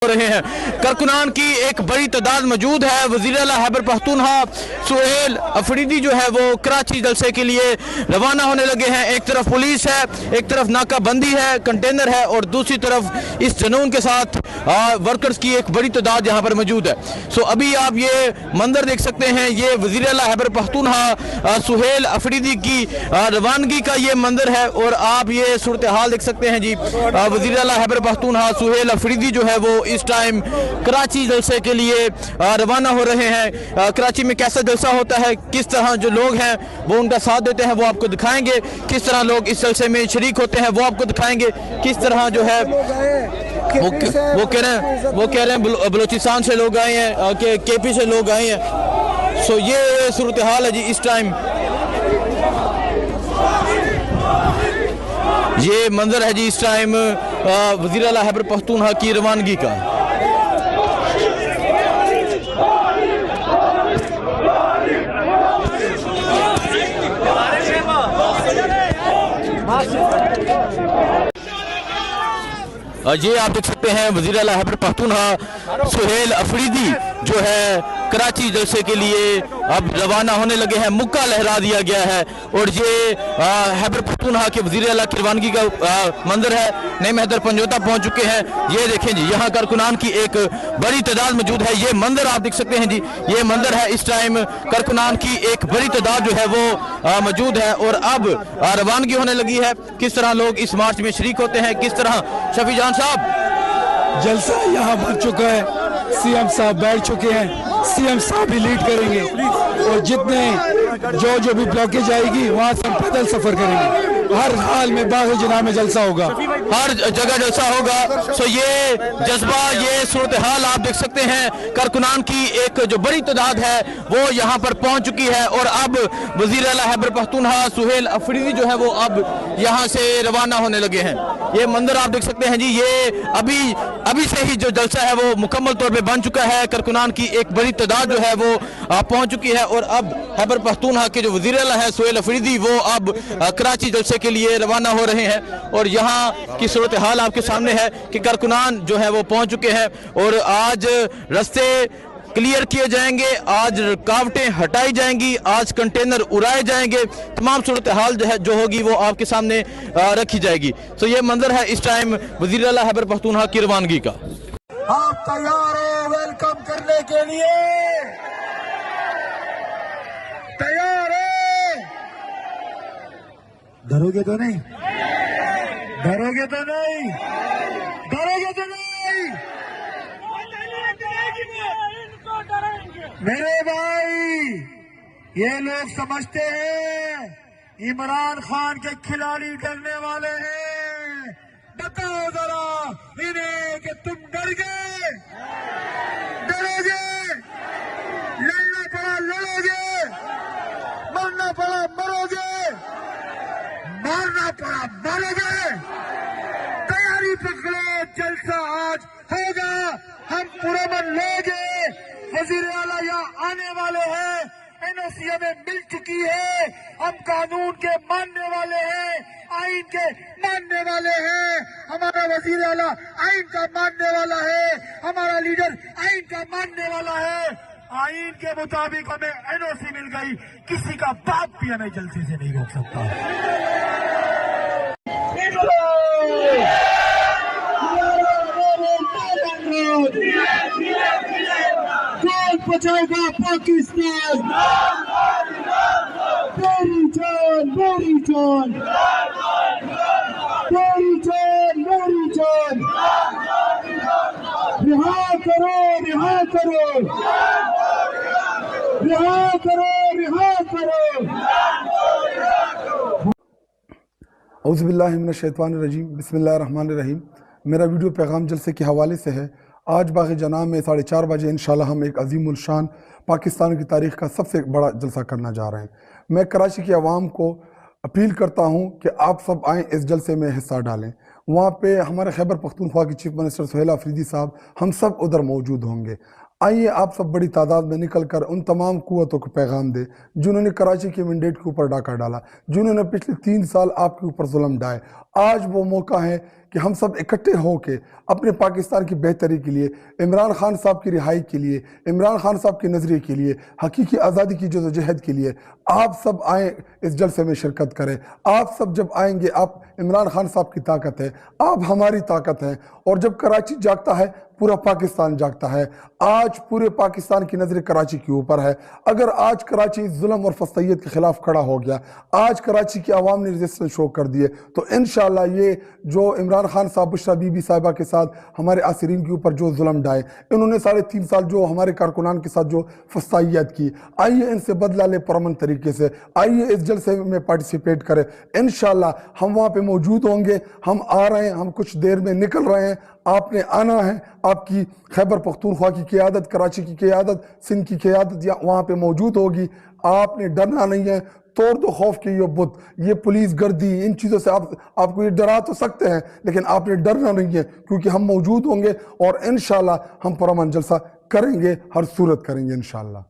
हो रहे हैं। कारकुनान की एक बड़ी तादाद मौजूद है। वज़ीर आला खैबर पख्तूनख्वा सुहेल अफरीदी जो है वो कराची जलसे के लिए रवाना होने लगे हैं। एक तरफ पुलिस है, एक तरफ नाकाबंदी है, कंटेनर है और दूसरी तरफ इस जुनून के साथ वर्कर्स की एक बड़ी तादाद यहाँ पर मौजूद है। सो अभी आप ये मंजर देख सकते हैं, ये वज़ीर आला खैबर पख्तूनख्वा सुहेल अफरीदी की रवानगी का ये मंजर है और आप ये सूरत हाल देख सकते हैं जी। वज़ीर आला खैबर पख्तूनख्वा सुहेल अफरीदी जो है वो इस टाइम कराची जलसे के लिए रवाना हो रहे हैं। कराची में कैसा जलसा होता है, किस तरह जो लोग हैं वो उनका साथ देते हैं वो आपको दिखाएंगे, किस तरह लोग इस जलसे में शरीक होते हैं वो आपको दिखाएंगे, किस तरह जो है वो कह रहे हैं बलूचिस्तान से लोग आए हैं, केपी से लोग आए हैं। सो ये सूरत हाल है जी इस टाइम। ये मंजर है जी इस टाइम वज़ीर आला खैबर पख्तूनख्वा की रवानगी का। ये आप देख सकते हैं वज़ीर आला खैबर पख्तूनख्वा सुहेल अफरीदी जो है कराची जलसे के लिए अब रवाना होने लगे हैं। मुक्का लहरा दिया गया है और ये खैबर पख्तूनख्वा के वज़ीर आला की रवानगी का मंजर है। नईम हैदर पंजोता पहुंच चुके हैं। ये देखें जी, यहाँ कारकुनान की एक बड़ी तादाद मौजूद है। ये मंजर आप देख सकते हैं जी, ये मंजर है इस टाइम कारकुनान की एक बड़ी तादाद जो है वो मौजूद है और अब रवानगी होने लगी है। किस तरह लोग इस मार्च में शरीक होते हैं, किस तरह शफी जान साहब जलसा यहाँ बन चुका है, सीएम साहब बैठ चुके हैं, सीएम साहब भी लीड करेंगे और जितने जो भी ब्लॉकेज आएगी वहाँ से हम पैदल सफर करेंगे। हर हाल में बाग़ जिना में जलसा होगा, हर जगह जलसा होगा। सो ये जज्बा, ये सूरत हाल आप देख सकते हैं। कारकुनान की एक जो बड़ी तादाद है वो यहाँ पर पहुँच चुकी है और अब वज़ीर आला खैबर पख्तूनख्वा सुहेल अफरीदी जो है वो अब यहाँ से रवाना होने लगे हैं। ये मंजर आप देख सकते हैं जी, ये अभी से ही जो जलसा है वो मुकम्मल तौर पे बन चुका है। कारकुनान की एक बड़ी तादाद जो है वो पहुँच चुकी है और अब खैबर पख्तूनख्वा के जो वज़ीर आला है सुहेल अफरीदी वो अब कराची जलसे के लिए रवाना हो रहे हैं। और यहाँ की सूरत हाल आपके सामने है कि कारकुनान जो है वो पहुँच चुके हैं और आज रास्ते क्लियर किए जाएंगे, आज रुकावटें हटाई जाएंगी, आज कंटेनर उड़ाए जाएंगे, तमाम सूरत हाल जो है जो होगी वो आपके सामने रखी जाएगी। तो ये मंजर है इस टाइम वज़ीर आला खैबर पख्तूनख्वा की रवानगी का। आप तैयार हो वेलकम करने के लिए? तैयार है? डरोगे तो नहीं? डरोगे तो नहीं? डरोगे तो नहीं? मेरे भाई, ये लोग समझते हैं इमरान खान के खिलाड़ी डरने वाले हैं। बताओ जरा इन्हें कि तुम डर गए? डरोगे? लड़ना पड़ा लड़ोगे, मरना पड़ा मरोगे, मारना पड़ा मारोगे। तैयारी पकड़ो, जलसा आज होगा, हम पुरअमन लेंगे। वज़ीर आला यहाँ आने वाले हैं, एनओसी हमें मिल चुकी है, हम कानून के मानने वाले हैं, आइन के मानने वाले हैं। हमारा वज़ीर आला आइन का मानने वाला है, हमारा लीडर आइन का मानने वाला है। आइन के मुताबिक हमें एनओसी मिल गई, किसी का बाप भी हमें जलसे से नहीं रोक सकता। कौन बचाएगा पाकिस्तान? मेरी जान, मेरी जान, मेरी जान, मेरी जान। रिहा करो, रिहा करो, रिहा करो, रिहा करो। औज़ु बिल्लाहि मिनश शैतानिर रजीम, बिस्मिल्लाहिर रहमानिर रहीम। मेरा वीडियो पैगाम जलसे के हवाले से है। आज बाग़ जना में 4:30 बजे इंशाल्लाह हम एक अजीमुल शान पाकिस्तान की तारीख़ का सबसे बड़ा जलसा करना जा रहे हैं। मैं कराची की आवाम को अपील करता हूं कि आप सब आएँ, इस जलसे में हिस्सा डालें। वहाँ पे हमारे खैबर पख्तूनख्वा के चीफ मिनिस्टर सुहेल अफरीदी साहब, हम सब उधर मौजूद होंगे। आइए आप सब बड़ी तादाद में निकल कर उन तमाम कुव्वतों को पैगाम दे जिन्होंने कराची के मैंडेट के ऊपर डाका डाला, जिन्होंने पिछले 3 साल आपके ऊपर जुल्म ढाए। आज वो मौका है कि हम सब इकट्ठे होके अपने पाकिस्तान की बेहतरी के लिए, इमरान खान साहब की रिहाई के लिए, इमरान खान साहब के नज़रिए के लिए, हकीकी आज़ादी की जदोजहद के लिए आप सब आए, इस जलसे में शिरकत करें। आप सब जब आएंगे, आप इमरान खान साहब की ताकत है, आप हमारी ताकत है, और जब कराची जागता है पूरा पाकिस्तान जागता है। आज पूरे पाकिस्तान की नज़र कराची के ऊपर है। अगर आज कराची जुल्म और फस्तैयत के खिलाफ खड़ा हो गया, आज कराची की आवाम ने रेजिस्टेंस शो कर दिए, तो इंशाल्लाह ये जो इमरान खान साहब बुशरा बीबी साहिबा के साथ हमारे आसिरीन के ऊपर जो जुल्म ढाए, इन्होंने 3.5 साल जो हमारे कारकुनान के साथ जो फस्तैयत की, आइए इनसे बदला ले परमन तरीके से, आइए इस जलसे में पार्टिसिपेट करें। इंशाल्लाह हम वहाँ पे मौजूद होंगे। हम आ रहे हैं, हम कुछ देर में निकल रहे हैं, आपने आना है। आपकी खैबर पख्तूनख्वा की क़यादत, कराची की क़यादत, सिंध की क़यादत या वहाँ पे मौजूद होगी। आपने डरना नहीं है। तोड़ दो खौफ के ये बुत, ये पुलिस गर्दी, इन चीज़ों से आपको ये डरा तो सकते हैं, लेकिन आपने डरना नहीं है, क्योंकि हम मौजूद होंगे और इंशाल्लाह हम पुरअमन जलसा करेंगे, हर सूरत करेंगे इंशाल्लाह।